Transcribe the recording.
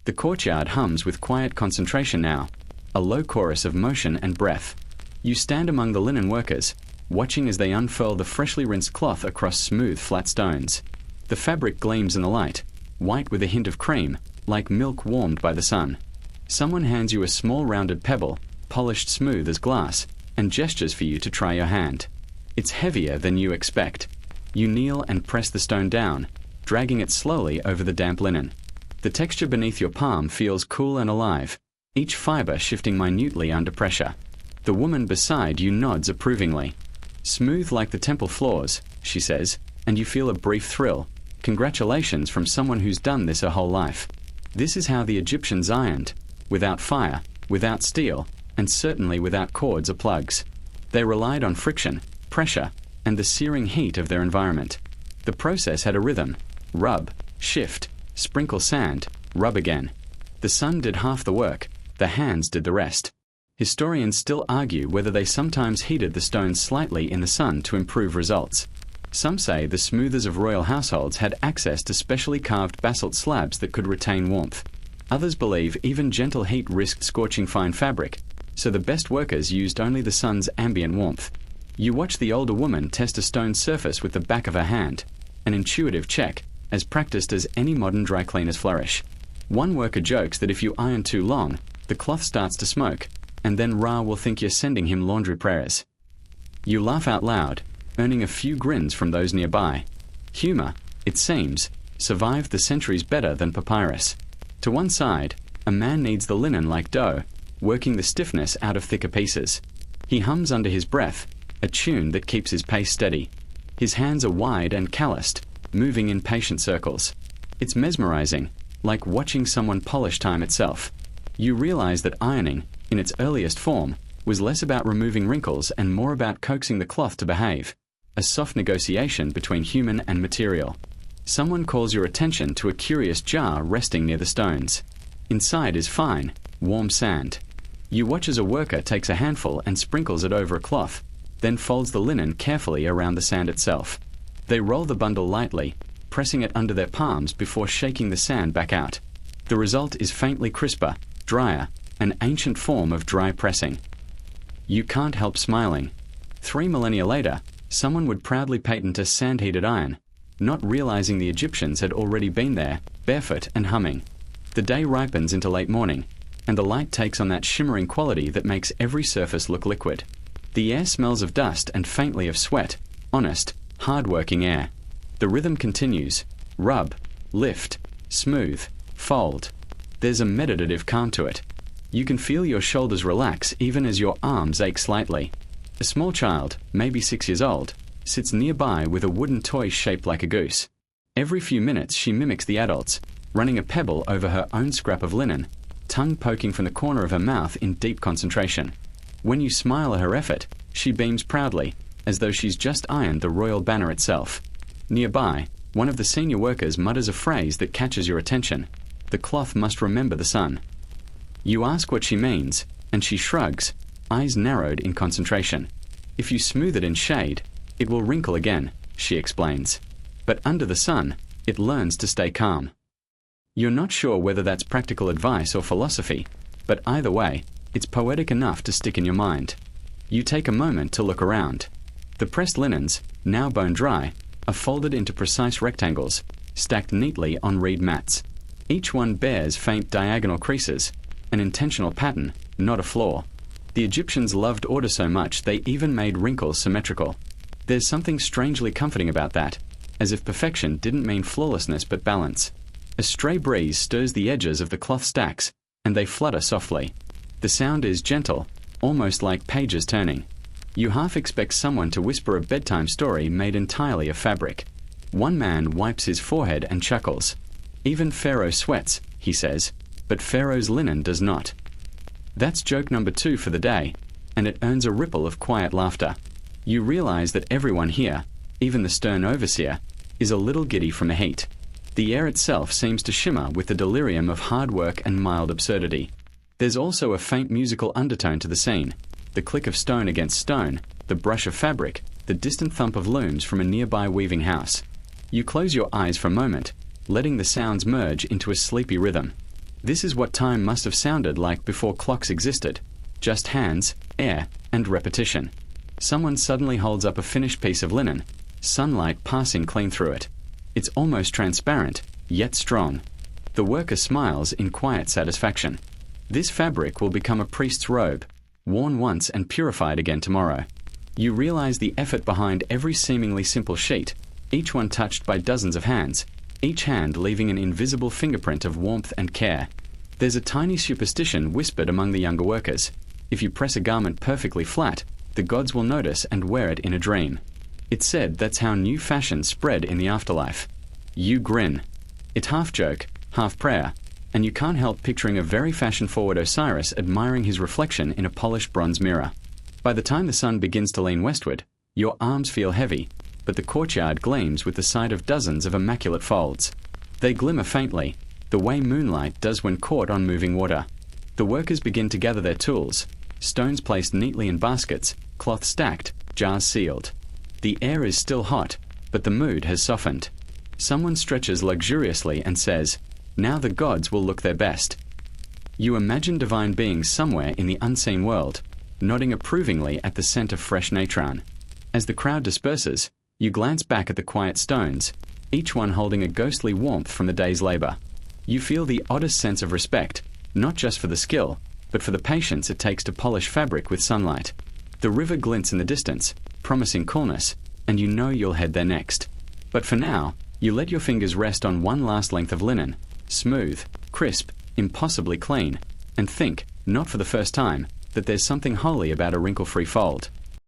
The courtyard hums with quiet concentration now, a low chorus of motion and breath. You stand among the linen workers, watching as they unfurl the freshly rinsed cloth across smooth, flat stones. The fabric gleams in the light, white with a hint of cream, like milk warmed by the sun. Someone hands you a small rounded pebble, polished smooth as glass, and gestures for you to try your hand. It's heavier than you expect. You kneel and press the stone down, dragging it slowly over the damp linen. The texture beneath your palm feels cool and alive, each fiber shifting minutely under pressure. The woman beside you nods approvingly. "Smooth like the temple floors," she says, and you feel a brief thrill. Congratulations from someone who's done this her whole life. This is how the Egyptians ironed, without fire, without steel, and certainly without cords or plugs. They relied on friction, pressure, and the searing heat of their environment. The process had a rhythm: rub, shift, sprinkle sand, rub again. The sun did half the work, the hands did the rest. Historians still argue whether they sometimes heated the stones slightly in the sun to improve results. Some say the smoothers of royal households had access to specially carved basalt slabs that could retain warmth. Others believe even gentle heat risked scorching fine fabric, so the best workers used only the sun's ambient warmth. You watch the older woman test a stone surface with the back of her hand, an intuitive check, as practiced as any modern dry cleaner's flourish. One worker jokes that if you iron too long, the cloth starts to smoke, and then Ra will think you're sending him laundry prayers. You laugh out loud, earning a few grins from those nearby. Humor, it seems, survived the centuries better than papyrus. To one side, a man kneads the linen like dough, working the stiffness out of thicker pieces. He hums under his breath, a tune that keeps his pace steady. His hands are wide and calloused, moving in patient circles. It's mesmerizing, like watching someone polish time itself. You realize that ironing, in its earliest form, was less about removing wrinkles and more about coaxing the cloth to behave, a soft negotiation between human and material. Someone calls your attention to a curious jar resting near the stones. Inside is fine, warm sand. You watch as a worker takes a handful and sprinkles it over a cloth, then folds the linen carefully around the sand itself. They roll the bundle lightly, pressing it under their palms before shaking the sand back out. The result is faintly crisper, drier, an ancient form of dry pressing. You can't help smiling. 3 millennia later, someone would proudly patent a sand-heated iron, not realizing the Egyptians had already been there, barefoot and humming. The day ripens into late morning, and the light takes on that shimmering quality that makes every surface look liquid. The air smells of dust and faintly of sweat, honest, hard-working air. The rhythm continues: rub, lift, smooth, fold. There's a meditative calm to it. You can feel your shoulders relax even as your arms ache slightly. A small child, maybe 6 years old, sits nearby with a wooden toy shaped like a goose. Every few minutes she mimics the adults, running a pebble over her own scrap of linen, tongue poking from the corner of her mouth in deep concentration. When you smile at her effort, she beams proudly, as though she's just ironed the royal banner itself. Nearby, one of the senior workers mutters a phrase that catches your attention: "The cloth must remember the sun." You ask what she means, and she shrugs, eyes narrowed in concentration. "If you smooth it in shade, it will wrinkle again," she explains. "But under the sun, it learns to stay calm." You're not sure whether that's practical advice or philosophy, but either way, it's poetic enough to stick in your mind. You take a moment to look around. The pressed linens, now bone dry, are folded into precise rectangles, stacked neatly on reed mats. Each one bears faint diagonal creases, an intentional pattern, not a flaw. The Egyptians loved order so much they even made wrinkles symmetrical. There's something strangely comforting about that, as if perfection didn't mean flawlessness but balance. A stray breeze stirs the edges of the cloth stacks, and they flutter softly. The sound is gentle, almost like pages turning. You half expect someone to whisper a bedtime story made entirely of fabric. One man wipes his forehead and chuckles. "Even Pharaoh sweats," he says, "but Pharaoh's linen does not." That's joke number 2 for the day, and it earns a ripple of quiet laughter. You realize that everyone here, even the stern overseer, is a little giddy from the heat. The air itself seems to shimmer with the delirium of hard work and mild absurdity. There's also a faint musical undertone to the scene: the click of stone against stone, the brush of fabric, the distant thump of looms from a nearby weaving house. You close your eyes for a moment, letting the sounds merge into a sleepy rhythm. This is what time must have sounded like before clocks existed. Just hands, air, and repetition. Someone suddenly holds up a finished piece of linen, sunlight passing clean through it. It's almost transparent, yet strong. The worker smiles in quiet satisfaction. This fabric will become a priest's robe, worn once and purified again tomorrow. You realize the effort behind every seemingly simple sheet, each one touched by dozens of hands, each hand leaving an invisible fingerprint of warmth and care. There's a tiny superstition whispered among the younger workers. If you press a garment perfectly flat, the gods will notice and wear it in a dream. It's said that's how new fashions spread in the afterlife. You grin. It's half joke, half prayer, and you can't help picturing a very fashion-forward Osiris admiring his reflection in a polished bronze mirror. By the time the sun begins to lean westward, your arms feel heavy, but the courtyard gleams with the sight of dozens of immaculate folds. They glimmer faintly, the way moonlight does when caught on moving water. The workers begin to gather their tools, stones placed neatly in baskets, cloth stacked, jars sealed. The air is still hot, but the mood has softened. Someone stretches luxuriously and says, "Now the gods will look their best." You imagine divine beings somewhere in the unseen world, nodding approvingly at the scent of fresh natron. As the crowd disperses, you glance back at the quiet stones, each one holding a ghostly warmth from the day's labor. You feel the oddest sense of respect, not just for the skill, but for the patience it takes to polish fabric with sunlight. The river glints in the distance, promising coolness, and you know you'll head there next. But for now, you let your fingers rest on one last length of linen, smooth, crisp, impossibly clean, and think, not for the first time, that there's something holy about a wrinkle-free fold.